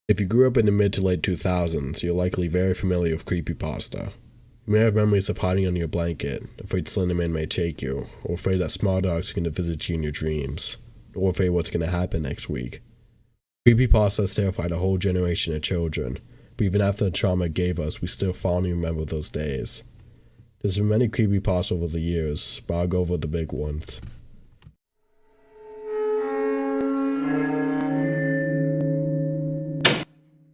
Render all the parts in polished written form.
If you grew up in the mid to late 2000s, you're likely very familiar with creepypasta. You may have memories of hiding under your blanket, afraid Slenderman may take you, or afraid that smiledogs are going to visit you in your dreams, or afraid what's going to happen next week. Creepypasta has terrified a whole generation of children, but even after the trauma it gave us, we still fondly remember those days. There's been many creepypasta over the years, but I'll go over the big ones.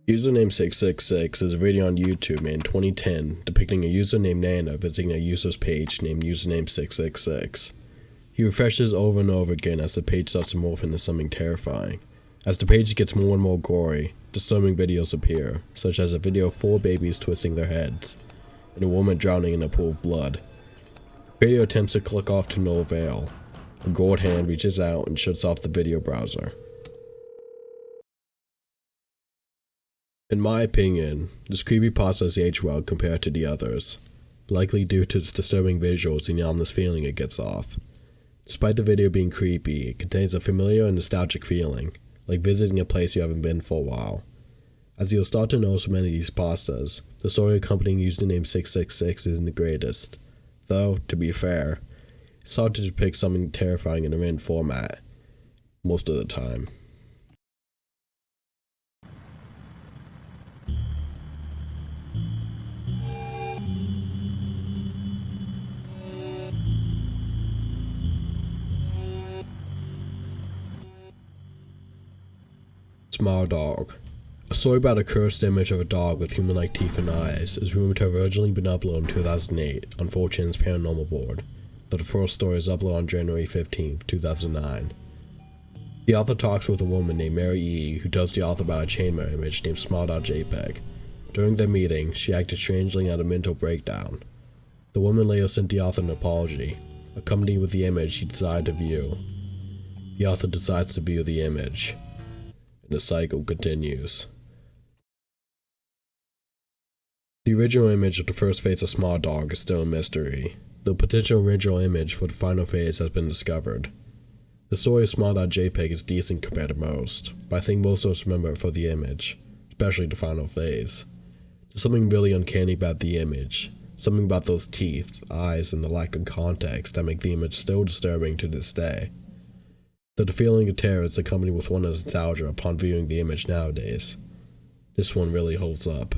Username 666 is a video on YouTube made in 2010 depicting a user named Nana visiting a user's page named username 666. He refreshes over and over again as the page starts to morph into something terrifying. As the page gets more and more gory, disturbing videos appear, such as a video of 4 babies twisting their heads, and a woman drowning in a pool of blood. The video attempts to click off to no avail. A gored hand reaches out and shuts off the video browser. In my opinion, this creepypasta has aged well compared to the others, likely due to its disturbing visuals and the ominous feeling it gets off. Despite the video being creepy, it contains a familiar and nostalgic feeling, like visiting a place you haven't been for a while. As you'll start to notice with many of these pastas, the story accompanying username 666 isn't the greatest, though, to be fair, it's hard to depict something terrifying in a written format, most of the time. Smiledog. A story about a cursed image of a dog with human-like teeth and eyes is rumored to have originally been uploaded in 2008 on 4chan's paranormal board, though the first story is uploaded on January 15, 2009. The author talks with a woman named Mary E, who tells the author about a chainmail image named smiledog.jpg. During their meeting, she acted strangely and had a mental breakdown. The woman later sent the author an apology, accompanied with the image she desired to view. The author decides to view the image. The cycle continues. The original image of the first phase of smiledog is still a mystery, though a potential original image for the final phase has been discovered. The story of smiledog.jpg is decent compared to most, but I think most of us remember it for the image, especially the final phase. There's something really uncanny about the image, something about those teeth, eyes, and the lack of context that make the image still disturbing to this day. Though the feeling of terror is accompanied with one of nostalgia upon viewing the image nowadays. This one really holds up.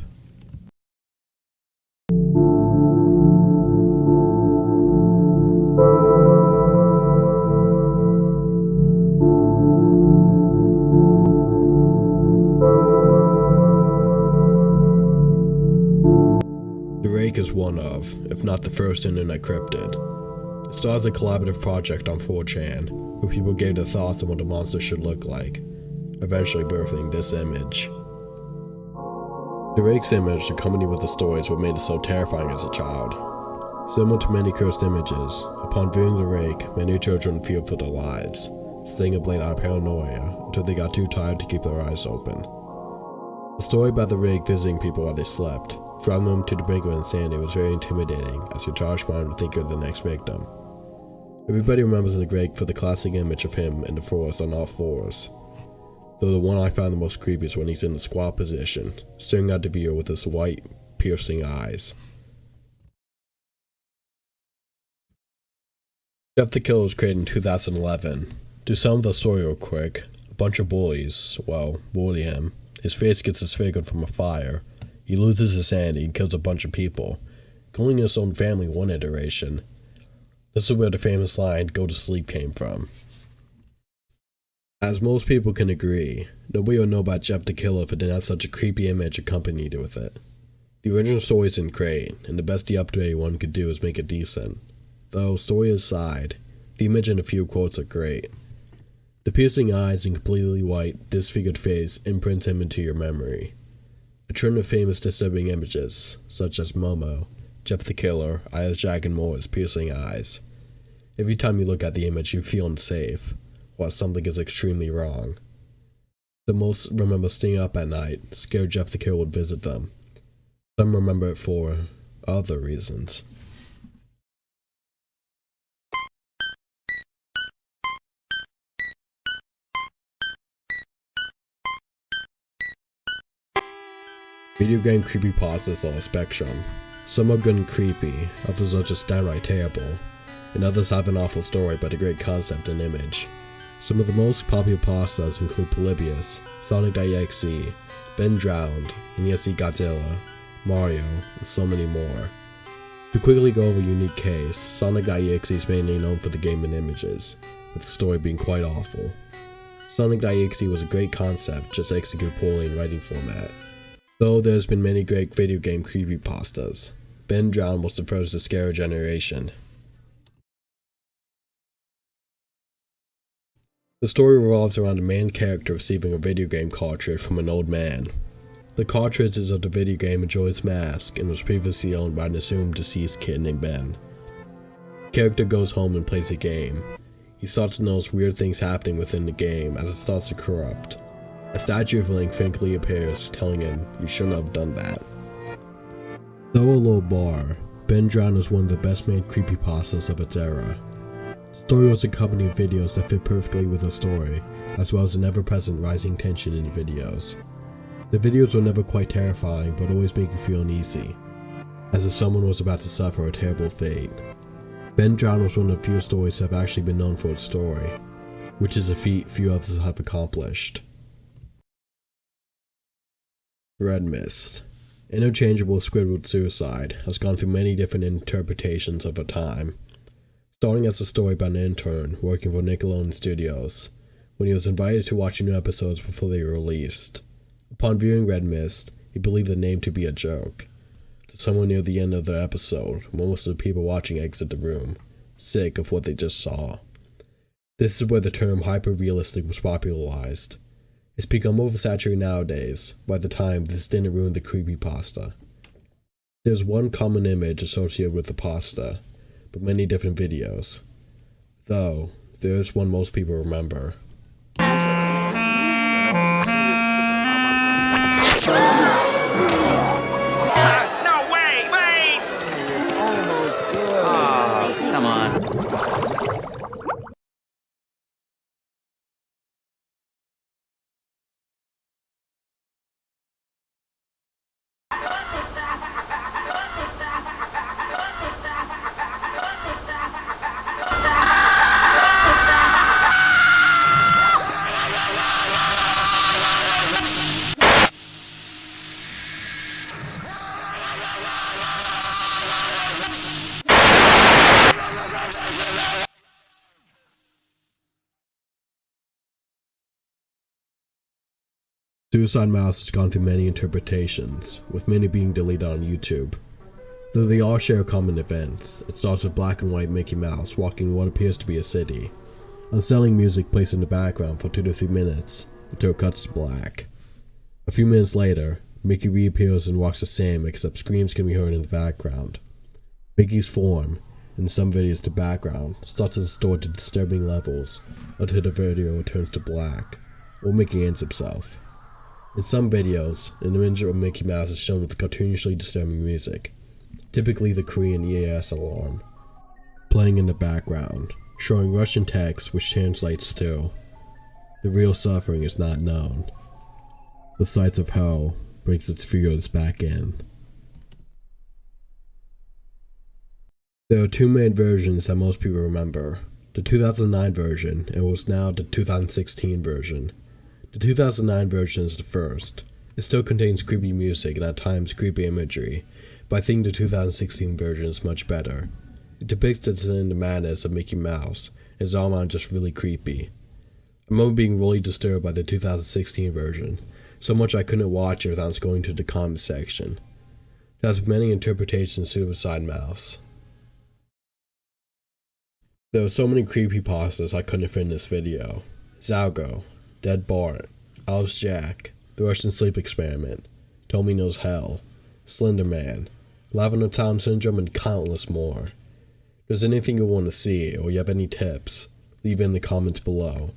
The Rake is one of, if not the first internet cryptid. It started as a collaborative project on 4chan, where people gave their thoughts on what the monster should look like, eventually birthing this image. The Rake's image, accompanied with the stories, what made it so terrifying as a child. Similar to many cursed images, upon viewing the Rake, many children feared for their lives, staying up late out of paranoia until they got too tired to keep their eyes open. The story about the Rake visiting people while they slept, driving them to the brink of insanity, was very intimidating, as your childish mind would think of the next victim. Everybody remembers the Rake for the classic image of him in the forest on all fours, though the one I found the most creepy is when he's in the squat position, staring at the viewer with his white, piercing eyes. Jeff the Killer was created in 2011. To sum up the story real quick, a bunch of bullies, bully him, his face gets disfigured from a fire, he loses his sanity and kills a bunch of people, killing his own family one iteration. This is where the famous line, "Go to sleep," came from. As most people can agree, nobody would know about Jeff the Killer if it didn't have such a creepy image accompanied with it. The original story isn't great, and the best the update one could do is make it decent. Though, story aside, the image and a few quotes are great. The piercing eyes and completely white, disfigured face imprints him into your memory. A trend of famous disturbing images, such as Momo, Jeff the Killer, Eyes Jack, and more, is piercing eyes. Every time you look at the image, you feel unsafe, while something is extremely wrong. The most remember staying up at night, scared Jeff the Killer would visit them. Some remember it for other reasons. Video game creepypastas are a spectrum. Some are good and creepy, others are just downright terrible, and others have an awful story but a great concept and image. Some of the most popular pastas include Polybius, sonic.exe, bendrowned, and yes, Godzilla, Mario, and so many more. To quickly go over a unique case, sonic.exe is mainly known for the game and images, with the story being quite awful. Sonic.exe was a great concept, just executed poorly in writing format. Though there's been many great video game creepypastas, bendrowned was the first to scare a generation. The story revolves around the main character receiving a video game cartridge from an old man. The cartridge is of the video game Majora's Mask and was previously owned by an assumed deceased kid named Ben. The character goes home and plays a game. He starts to notice weird things happening within the game as it starts to corrupt. A statue of Link faintly appears, telling him, "You shouldn't have done that." Though a low bar, bendrowned was one of the best made creepypastas of its era. The story was accompanied with videos that fit perfectly with the story, as well as an ever-present rising tension in the videos. The videos were never quite terrifying, but always make you feel uneasy, as if someone was about to suffer a terrible fate. Bendrowned was one of the few stories that have actually been known for its story, which is a feat few others have accomplished. Red Mist, interchangeable with Squidward Suicide, has gone through many different interpretations over time. Starting as a story about an intern working for Nickelodeon Studios, when he was invited to watch new episodes before they were released. Upon viewing Red Mist, he believed the name to be a joke. To someone near the end of the episode, most of the people watching exit the room, sick of what they just saw. This is where the term hyper-realistic was popularized. It's become oversaturated nowadays. By the time, this didn't ruin the creepypasta. There's one common image associated with the pasta, but many different videos. Though, there is one most people remember. No, wait! Oh, come on. Suicide Mouse has gone through many interpretations, with many being deleted on YouTube. Though they all share common events, it starts with black and white Mickey Mouse walking in what appears to be a city. Unsettling music plays in the background for 2 to 3 minutes, until it cuts to black. A few minutes later, Mickey reappears and walks the same, except screams can be heard in the background. Mickey's form, in some videos the background, starts to distort to disturbing levels, until the video returns to black, or Mickey ends himself. In some videos, an image of Mickey Mouse is shown with cartoonishly disturbing music, typically the Korean EAS alarm, playing in the background, showing Russian text which translates to, "The real suffering is not known. The sights of hell brings its viewers back in." There are two main versions that most people remember, the 2009 version and what's now the 2016 version. The 2009 version is the first. It still contains creepy music and at times creepy imagery, but I think the 2016 version is much better. It depicts the sin and the madness of Mickey Mouse, and is all around just really creepy. I remember being really disturbed by the 2016 version, so much I couldn't watch it without going to the comment section. There's many interpretations of Suicide Mouse. There were so many creepypastas I couldn't fit in this video. Zalgo, Dead Bart, Alice Jack, The Russian Sleep Experiment, Tommy Knows Hell, Slender Man, Lavendertown Syndrome, and countless more. If there's anything you want to see, or you have any tips, leave in the comments below.